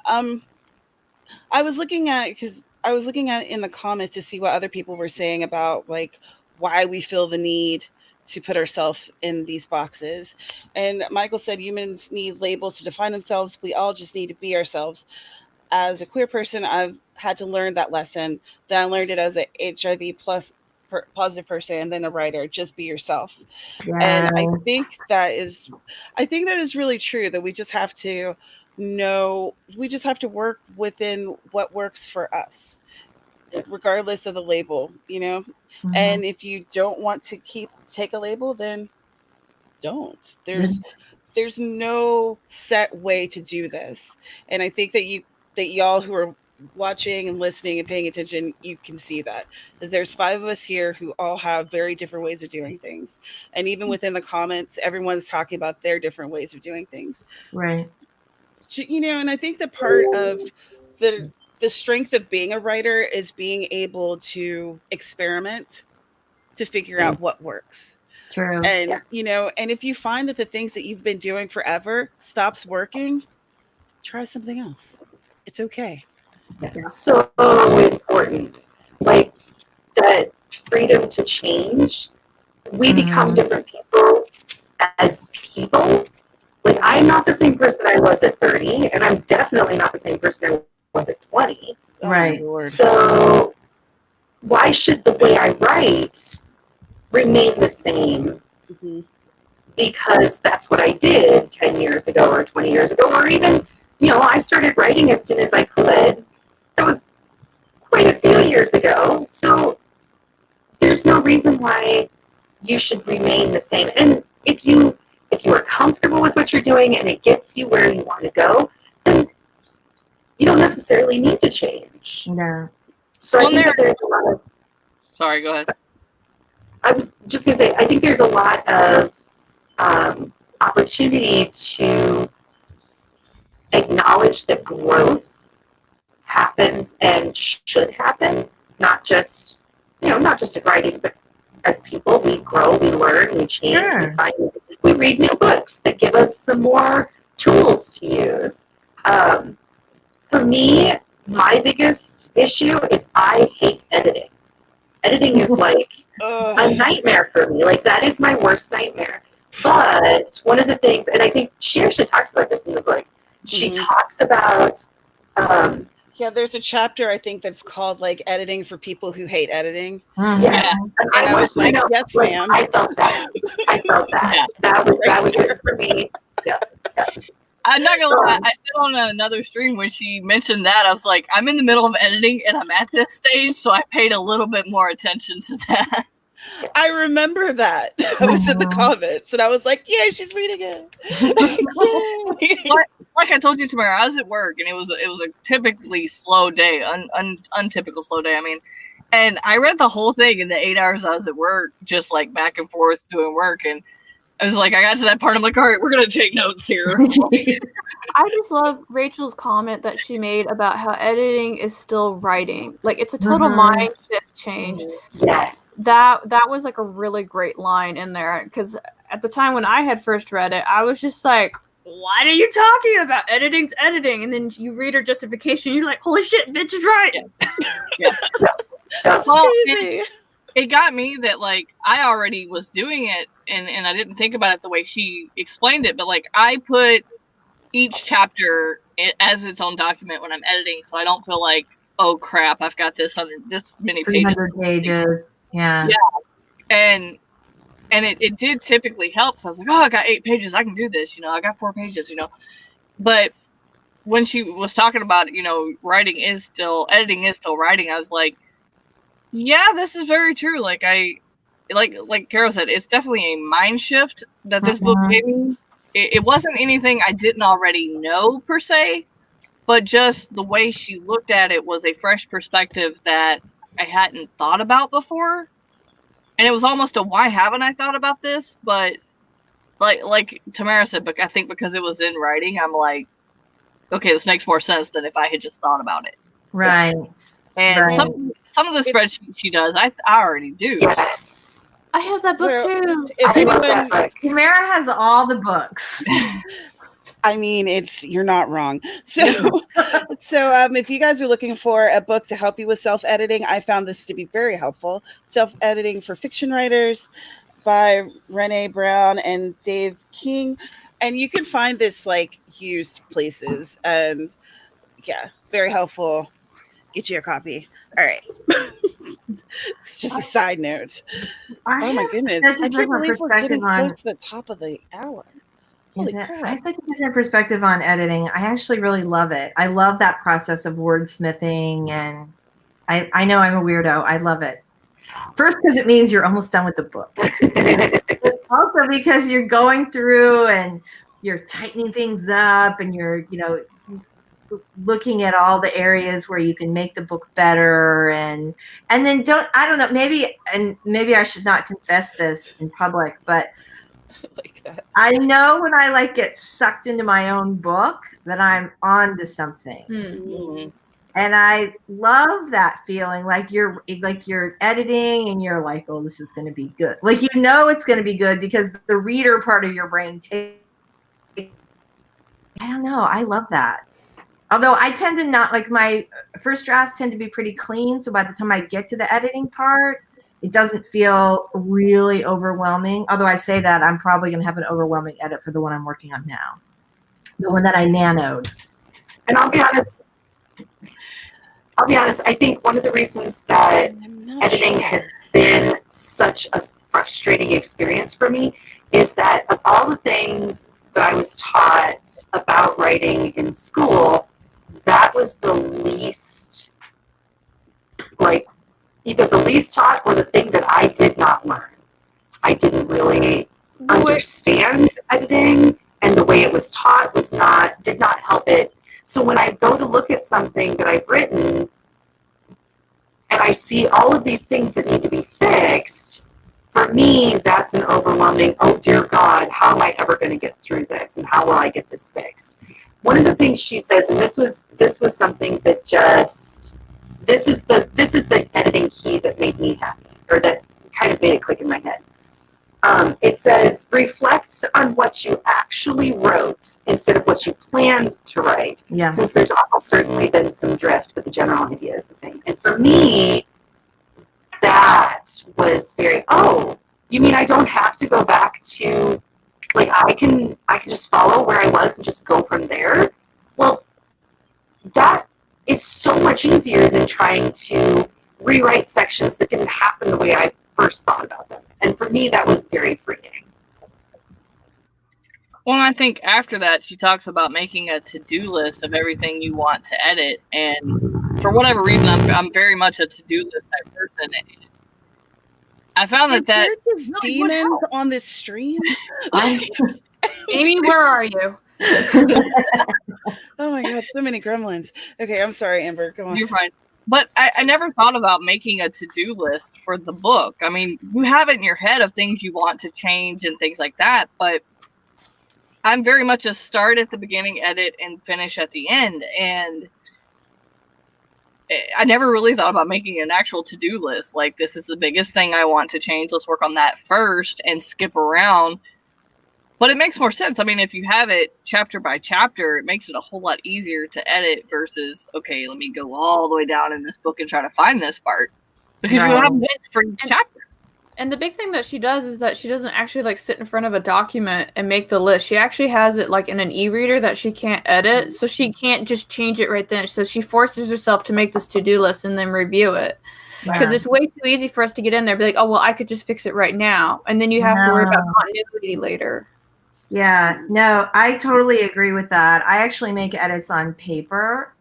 I was looking at in the comments to see what other people were saying about like why we feel the need to put ourselves in these boxes. And Michael said humans need labels to define themselves. We all just need to be ourselves. As a queer person, I've had to learn that lesson. Then I learned it as a HIV plus positive person and then a writer. Just be yourself. Yeah. And I think that is really true, that we just have to work within what works for us, regardless of the label, Mm-hmm. And if you don't want to take a label, then don't. There's no set way to do this. And I think that y'all who are watching and listening and paying attention, you can see that, because there's 5 of us here who all have very different ways of doing things. And even within the comments, everyone's talking about their different ways of doing things. Right. And I think that part of the strength of being a writer is being able to experiment to figure out what works. True. And, and if you find that the things that you've been doing forever stops working, try something else. It's okay. So important. Like that freedom to change. We become different people as people. Like I'm not the same person I was at 30, and I'm definitely not the same person I was at 20. Right. So why should the way I write remain the same? Mm-hmm. Because that's what I did 10 years ago or 20 years ago, or even, I started writing as soon as I could. That was quite a few years ago. So there's no reason why you should remain the same. And if you are comfortable with what you're doing and it gets you where you want to go, then you don't necessarily need to change. No. So I think that there's a lot of... Sorry, go ahead. I was just going to say, I think there's a lot of opportunity to acknowledge that growth happens and should happen, not just in writing, but as people, we grow, we learn, we change, Sure. we read new books that give us some more tools to use. For me, my biggest issue is I hate editing. Editing is like a nightmare for me. Like that is my worst nightmare. But one of the things, and I think she actually talks about this in the book, she talks about... there's a chapter I think that's called like editing for people who hate editing. Yes. And I was like, yes, ma'am. I felt that. Yeah. That was it for me. Yeah. I'm not gonna lie, I said on another stream when she mentioned that, I was like, I'm in the middle of editing and I'm at this stage, so I paid a little bit more attention to that. I remember that. I was in the comments and I was like, yeah, she's reading it. Like I told you, Tamara, I was at work and it was a typically slow day, untypical slow day. I mean, and I read the whole thing in the 8 hours I was at work, just like back and forth doing work. And I was like, I got to that part, I'm like, all right, we're going to take notes here. I just love Rachel's comment that she made about how editing is still writing. Like it's a total mind shift change. Yes. That was like a really great line in there, because at the time when I had first read it, I was just like, what are you talking about? Editing's editing. And then you read her justification, you're like, holy shit, bitch is right. Yeah. That's crazy. It got me that like I already was doing it and I didn't think about it the way she explained it, but like I put each chapter as its own document when I'm editing, so I don't feel like, oh crap, I've got this many 300 pages. Yeah. And it did typically help. So I was like, oh, I got 8 pages, I can do this, I got 4 pages, But when she was talking about, editing is still writing, I was like, yeah, this is very true. Like like Carol said, it's definitely a mind shift that this book gave me. It wasn't anything I didn't already know per se, but just the way she looked at it was a fresh perspective that I hadn't thought about before. And it was almost a why haven't I thought about this? But like Tamara said, but I think because it was in writing, I'm like, okay, this makes more sense than if I had just thought about it. Right. And Right. some of the spreadsheets she does, I already do. Yes. I have that book too. If I love anyone, that book. Tamara has all the books. I mean, you're not wrong. So, if you guys are looking for a book to help you with self-editing, I found this to be very helpful. Self-editing for fiction writers by Renee Brown and Dave King, and you can find this like used places, and yeah, very helpful. Get you a copy. All right. It's just a side note. Oh my goodness! I can't believe we're getting close to the top of the hour. Holy crap. I have such a different perspective on editing. I actually really love it. I love that process of wordsmithing, and I know I'm a weirdo. I love it. First, because it means you're almost done with the book. But also because you're going through and you're tightening things up, and you're, looking at all the areas where you can make the book better, and then I don't know, maybe I should not confess this in public, but Like that. I know when I get sucked into my own book that I'm on to something. Mm-hmm. And I love that feeling, like you're editing and you're like, oh, this is going to be good. Like, it's going to be good because the reader part of your brain I don't know. I love that. Although I tend to not, like, my first drafts tend to be pretty clean. So by the time I get to the editing part, it doesn't feel really overwhelming. Although I say that, I'm probably going to have an overwhelming edit for the one I'm working on now. The one that I nanoed. And I'll be honest, I think one of the reasons that editing has been such a frustrating experience for me is that of all the things that I was taught about writing in school, that was the least, either the least taught or the thing that I did not learn. I didn't really understand editing, and the way it was taught did not help it. So when I go to look at something that I've written and I see all of these things that need to be fixed, for me, that's an overwhelming, oh dear God, how am I ever going to get through this, and how will I get this fixed? One of the things she says, and this was something that this is the editing key that made me happy, or that kind of made it click in my head. It says, reflect on what you actually wrote instead of what you planned to write. Yeah. Since there's almost certainly been some drift, but the general idea is the same. And for me, that was very, oh, you mean I don't have to go back to, I can just follow where I was and just go from there? Well, that is so much easier than trying to rewrite sections that didn't happen the way I first thought about them. And for me, that was very freeing. Well, I think after that, she talks about making a to-do list of everything you want to edit. And for whatever reason, I'm very much a to-do list type person. I found that There just really demons on this stream. Amy, where are you? Oh my God, so many gremlins. Okay, I'm sorry, Amber. Go on. You're fine. But I never thought about making a to-do list for the book. I mean, you have it in your head of things you want to change and things like that, but I'm very much a start at the beginning, edit, and finish at the end. And I never really thought about making an actual to-do list. Like, this is the biggest thing I want to change. Let's work on that first and skip around. But it makes more sense. I mean, if you have it chapter by chapter, it makes it a whole lot easier to edit versus, okay, let me go all the way down in this book and try to find this part. Because you have bits for each chapter. And the big thing that she does is that she doesn't actually sit in front of a document and make the list. She actually has it in an e-reader that she can't edit, so she can't just change it right then. So she forces herself to make this to-do list and then review it. Because it's way too easy for us to get in there and be like, oh, well, I could just fix it right now. And then you have to worry about continuity later. Yeah, no, I totally agree with that. I actually make edits on paper.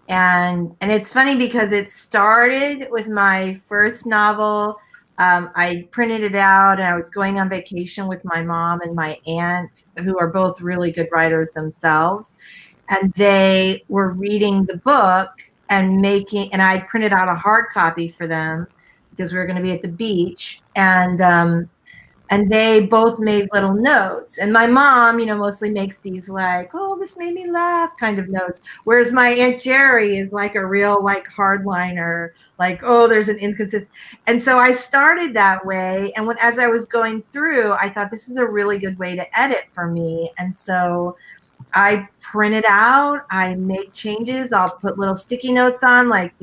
And it's funny because it started with my first novel. I printed it out, and I was going on vacation with my mom and my aunt, who are both really good writers themselves. And they were reading the book and I printed out a hard copy for them. because we were going to be at the beach, and they both made little notes. And my mom, mostly makes these like, oh, this made me laugh kind of notes. Whereas my Aunt Jerry is like a real like hardliner, like, oh, there's an inconsistency. And so I started that way. And as I was going through, I thought this is a really good way to edit for me. And so I print it out, I make changes, I'll put little sticky notes on, like,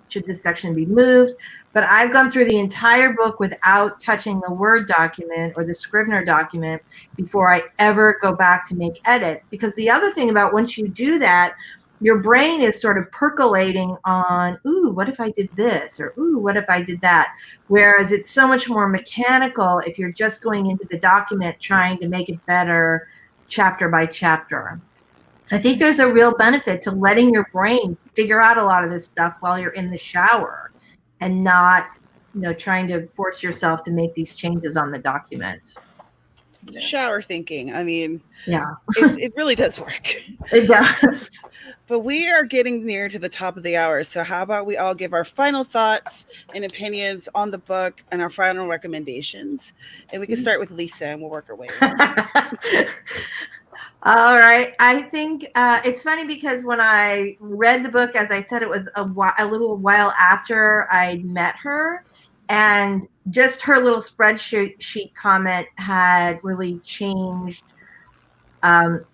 should this section be moved? But I've gone through the entire book without touching the Word document or the Scrivener document before I ever go back to make edits. Because the other thing about once you do that, your brain is sort of percolating on, ooh, what if I did this? Or, ooh, what if I did that? Whereas it's so much more mechanical if you're just going into the document trying to make it better chapter by chapter. I think there's a real benefit to letting your brain figure out a lot of this stuff while you're in the shower and not, trying to force yourself to make these changes on the document. Shower thinking. I mean, yeah, it really does work. It does. But we are getting near to the top of the hour. So how about we all give our final thoughts and opinions on the book and our final recommendations? And we can start with Lisa and we'll work our way around. All right. I think it's funny because when I read the book, as I said, it was a little while after I met her. And just her little spreadsheet comment had really changed life.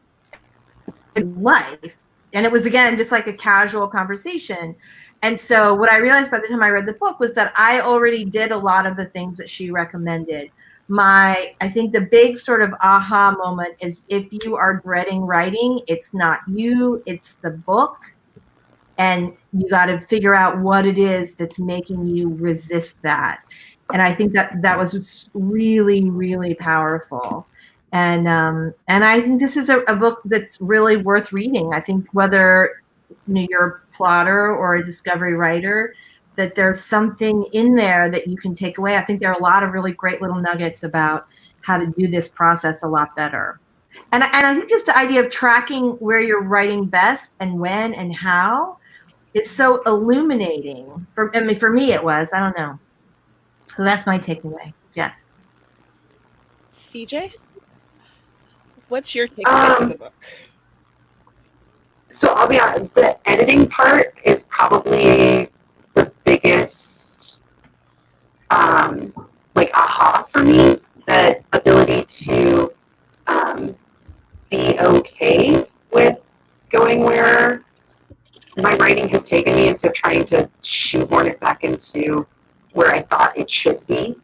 And it was, again, just like a casual conversation. And so what I realized by the time I read the book was that I already did a lot of the things that she recommended. I think the big sort of aha moment is if you are dreading writing, it's not you, it's the book. And you got to figure out what it is that's making you resist that. And I think that was really, really powerful. And I think this is a book that's really worth reading. I think whether you're a plotter or a discovery writer, that there's something in there that you can take away. I think there are a lot of really great little nuggets about how to do this process a lot better. And I think just the idea of tracking where you're writing best and when and how is so illuminating. For me, it was. I don't know. So that's my takeaway. Yes. CJ, what's your takeaway from the book? So I'll be honest, the editing part is probably the biggest aha for me. That ability to be okay with going where my writing has taken me instead of trying to shoehorn it back into where I thought it should be.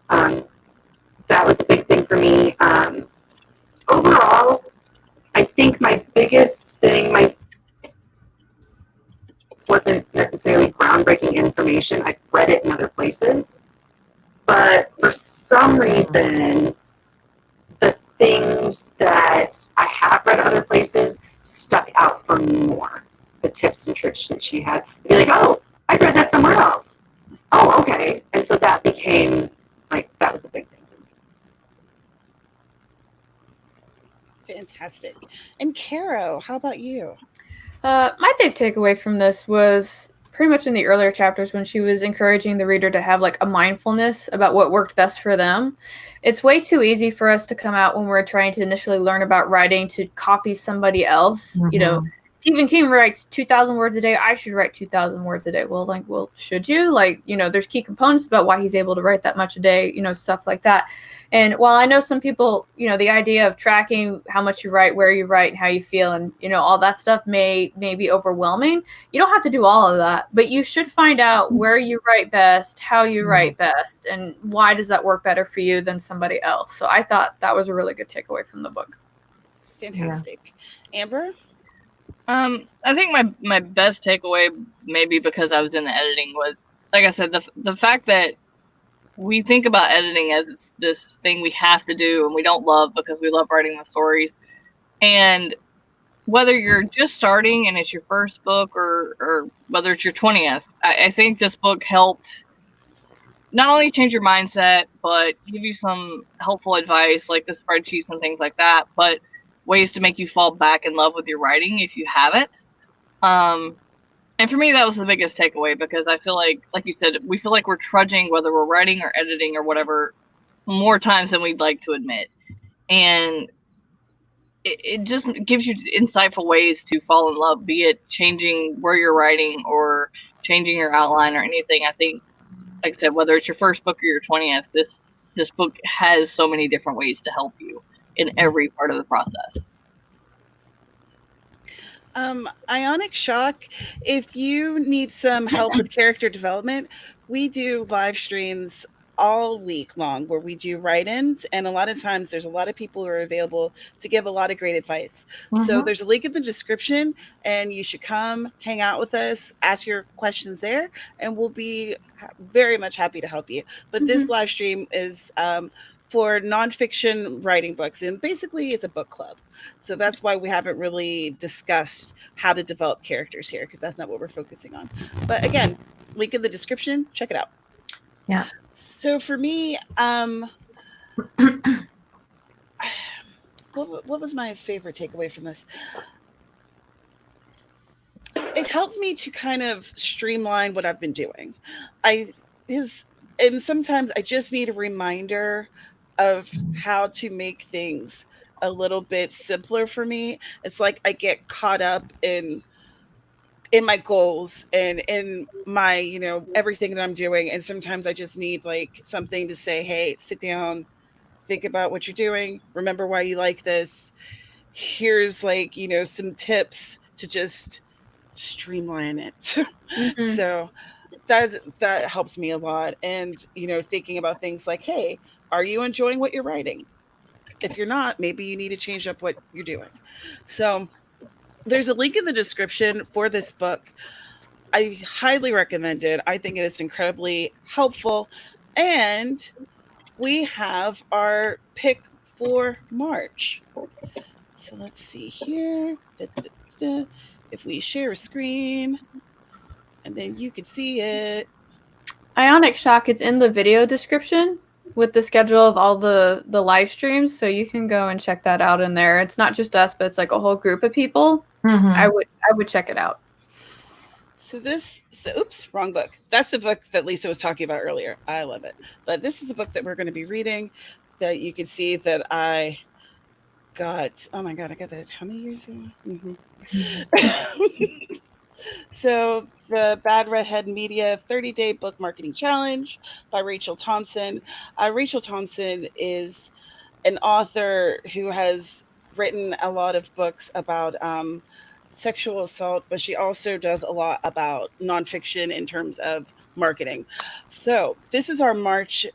That was a big thing for me. Overall, I think my biggest thing wasn't necessarily groundbreaking information. I've read it in other places. But for some reason, the things that I have read other places stuck out for me more. The tips and tricks that she had. I'd be like, oh, I read that somewhere else. Oh, okay. And so that became, that was a big thing for me. Fantastic. And Caro, how about you? My big takeaway from this was pretty much in the earlier chapters when she was encouraging the reader to have a mindfulness about what worked best for them. It's way too easy for us to come out when we're trying to initially learn about writing to copy somebody else. Mm-hmm. Stephen King writes 2,000 words a day. I should write 2,000 words a day. Well, should you? There's key components about why he's able to write that much a day, stuff like that. And while I know some people, the idea of tracking how much you write, where you write, and how you feel, and, all that stuff may be overwhelming. You don't have to do all of that, but you should find out where you write best, how you write best, and why does that work better for you than somebody else. So I thought that was a really good takeaway from the book. Fantastic. Yeah. Amber? I think my best takeaway, maybe because I was in the editing, was, like I said, the fact that we think about editing as it's this thing we have to do and we don't love because we love writing the stories. And whether you're just starting and it's your first book or whether it's your 20th, I think this book helped not only change your mindset, but give you some helpful advice like the spreadsheets and things like that, but ways to make you fall back in love with your writing if you haven't. And for me, that was the biggest takeaway, because I feel like you said, we feel like we're trudging, whether we're writing or editing or whatever, more times than we'd like to admit. And it just gives you insightful ways to fall in love, be it changing where you're writing or changing your outline or anything. I think, like I said, whether it's your first book or your 20th, this book has so many different ways to help you in every part of the process. Ionic Shock, if you need some help with character development, we do live streams all week long where we do write-ins, and a lot of times there's a lot of people who are available to give a lot of great advice. So there's a link in the description, and you should come hang out with us, ask your questions there, and we'll be very much happy to help you. But this live stream is for nonfiction writing books, and basically it's a book club. So that's why we haven't really discussed how to develop characters here, because that's not what we're focusing on. But again, link in the description, check it out. Yeah. So for me, what was my favorite takeaway from this? It helped me to kind of streamline what I've been doing. And sometimes I just need a reminder of how to make things a little bit simpler for me. It's like I get caught up in my goals and in my, everything that I'm doing. And sometimes I just need like something to say, hey, sit down, think about what you're doing. Remember why you like this. Here's like, some tips to just streamline it. So that helps me a lot. And, thinking about things like, hey, are you enjoying what you're writing? If you're not, maybe you need to change up what you're doing. So there's a link in the description for this book. I highly recommend it. I think it's incredibly helpful. And we have our pick for March. So let's see here. If we share a screen, and then you can see it. Ionic Shock, it's in the video description with the schedule of all the live streams, so you can go and check that out in there. It's not just us, but it's like a whole group of people. I would check it out. So oops, wrong book. That's the book that Lisa was talking about earlier. I love it. But this is the book that we're going to be reading, that you can see that I got. Oh my God, I got that how many years ago? So the Bad Redhead Media 30-Day Book Marketing Challenge by Rachel Thompson. Rachel Thompson is an author who has written a lot of books about sexual assault, but she also does a lot about nonfiction in terms of marketing. So this is our March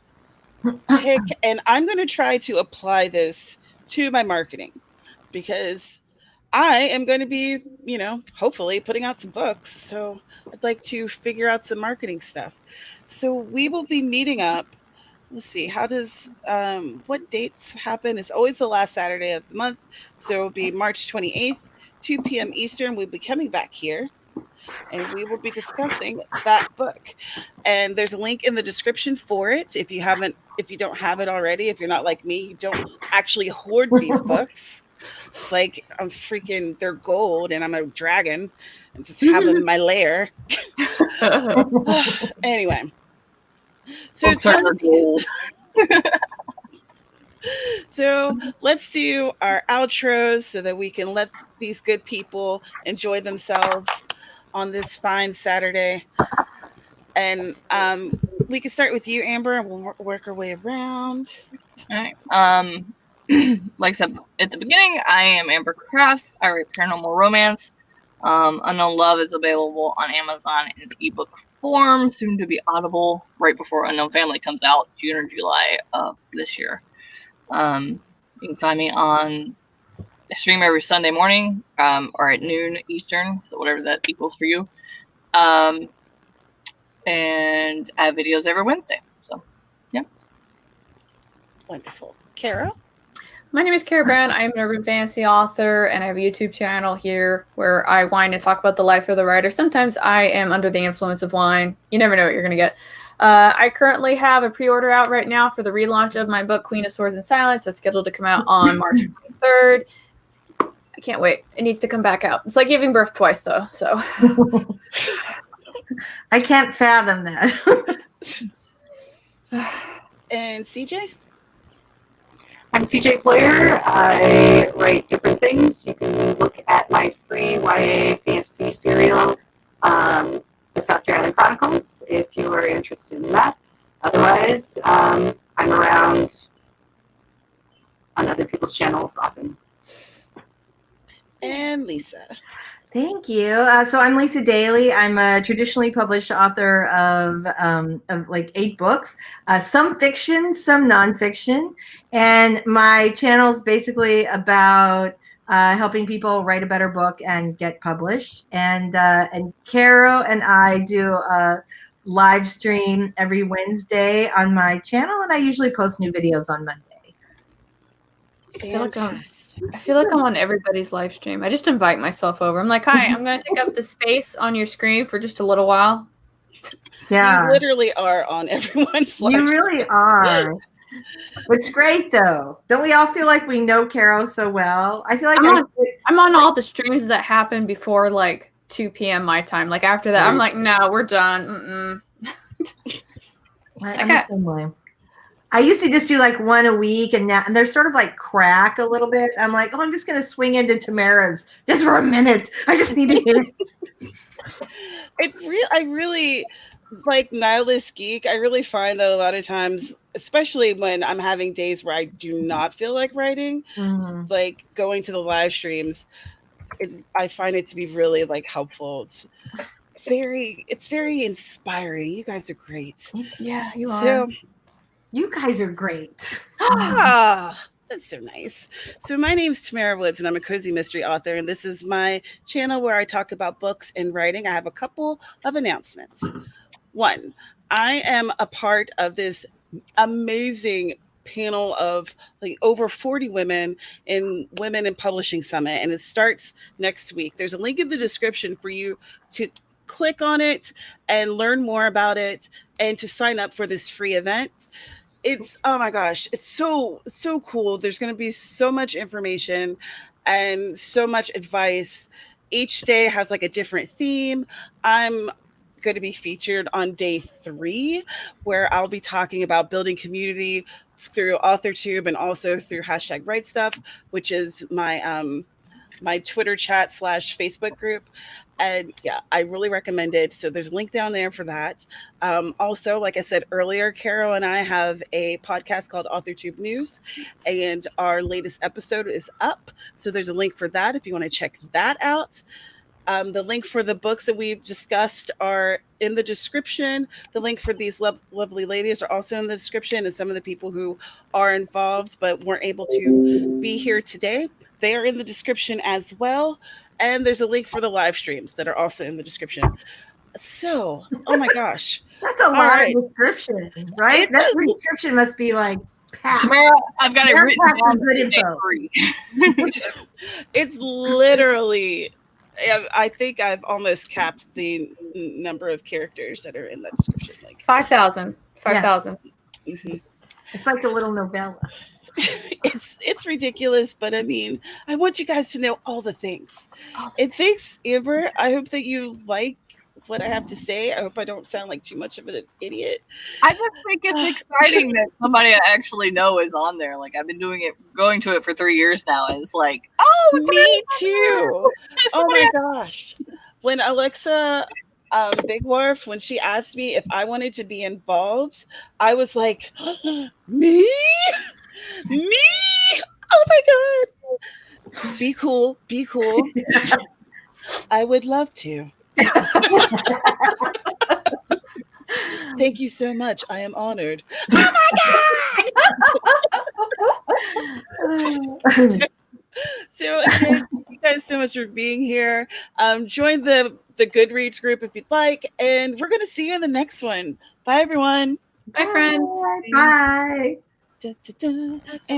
pick, and I'm going to try to apply this to my marketing, because I am going to be, hopefully putting out some books. So I'd like to figure out some marketing stuff. So we will be meeting up. Let's see, what dates happen? It's always the last Saturday of the month. So it'll be March 28th, 2 p.m. Eastern. We'll be coming back here, and we will be discussing that book. And there's a link in the description for it. If you don't have it already, if you're not like me, you don't actually hoard these books. Like they're gold, and I'm a dragon, and just have them in my lair. Anyway, so so let's do our outros so that we can let these good people enjoy themselves on this fine Saturday. And we can start with you, Amber, and we'll work our way around. All right. Like I said at the beginning, I am Amber Crafts. I write paranormal romance. Unknown Love is available on Amazon in ebook form, soon to be Audible, right before Unknown Family comes out, June or July of this year. You can find me on I stream every Sunday morning, or at noon Eastern, so whatever that equals for you. And I have videos every Wednesday. So, yeah. Wonderful. Kara? My name is Kara Brown. I'm an urban fantasy author, and I have a YouTube channel here where I whine and talk about the life of the writer. Sometimes I am under the influence of wine. You never know what you're going to get. I currently have a pre-order out right now for the relaunch of my book, Queen of Swords and Silence. That's scheduled to come out on March 23rd. I can't wait. It needs to come back out. It's like giving birth twice, though. So I can't fathom that. And CJ? I'm CJ Bloyer. I write different things. You can look at my free YA fantasy serial, The South Carolina Chronicles, if you are interested in that. Otherwise, I'm around on other people's channels often. And Lisa. Thank you. So I'm Lisa Daly. I'm a traditionally published author of like 8 books, some fiction, some nonfiction. And my channel is basically about helping people write a better book and get published. And Caro and I do a live stream every Wednesday on my channel, and I usually post new videos on Monday. I feel like I'm on everybody's live stream. I just invite myself over. I'm like, hi, I'm going to take up the space on your screen for just a little while. Yeah. You literally are on everyone's live You really are. It's great, though. Don't we all feel like we know Caro so well? I feel like I'm on all the streams that happen before like 2 p.m. my time. Like after that, I'm like, no, we're done. I'm the same way. I used to just do like one a week, and now they're sort of like crack a little bit. I'm like, I'm just going to swing into Tamara's just for a minute. I just need to hear it. I really like Nihilist Geek. I really find that a lot of times, especially when I'm having days where I do not feel like writing, like going to the live streams, I find it to be really like helpful. It's very inspiring. You guys are great. Yeah, you are. You guys are great. That's so nice. So my name's Tamara Woods, and I'm a cozy mystery author, and this is my channel where I talk about books and writing. I have a couple of announcements. One, I am a part of this amazing panel of like over 40 women in Publishing Summit, and it starts next week. There's a link in the description for you to click on it and learn more about it and to sign up for this free event. It's, oh my gosh, it's so cool. There's going to be so much information and so much advice. Each day has like a different theme. I'm going to be featured on day 3, where I'll be talking about building community through AuthorTube and also through #WriteStuff, which is my my Twitter chat / Facebook group. And yeah, I really recommend it. So there's a link down there for that. Also, like I said earlier, Caro and I have a podcast called AuthorTube News, and our latest episode is up. So there's a link for that if you want to check that out. The link for the books that we've discussed are in the description. The link for these lovely ladies are also in the description, and some of the people who are involved but weren't able to be here today, they are in the description as well. And there's a link for the live streams that are also in the description. So, oh my gosh. That's a lot of description, right? That description must be like packed. I've got it written down. Good info. It's literally, I think I've almost capped the number of characters that are in that description. Like 5,000. 5,000. Yeah. Mm-hmm. It's like a little novella. It's ridiculous, but I mean, I want you guys to know all the things. And thanks, Amber. I hope that you like what I have to say. I hope I don't sound like too much of an idiot. I just think it's exciting that somebody I actually know is on there. Like, I've been going to it for 3 years now, and it's like, oh, me too. Oh my gosh. When Alexa Big Wharf, when she asked me if I wanted to be involved, I was like, me? Oh my god. Be cool. I would love to. Thank you so much. I am honored. Oh my god. So again, thank you guys so much for being here. Join the Goodreads group if you'd like, and we're gonna see you in the next one. Bye everyone. Bye friends. Bye. Da, da, da. And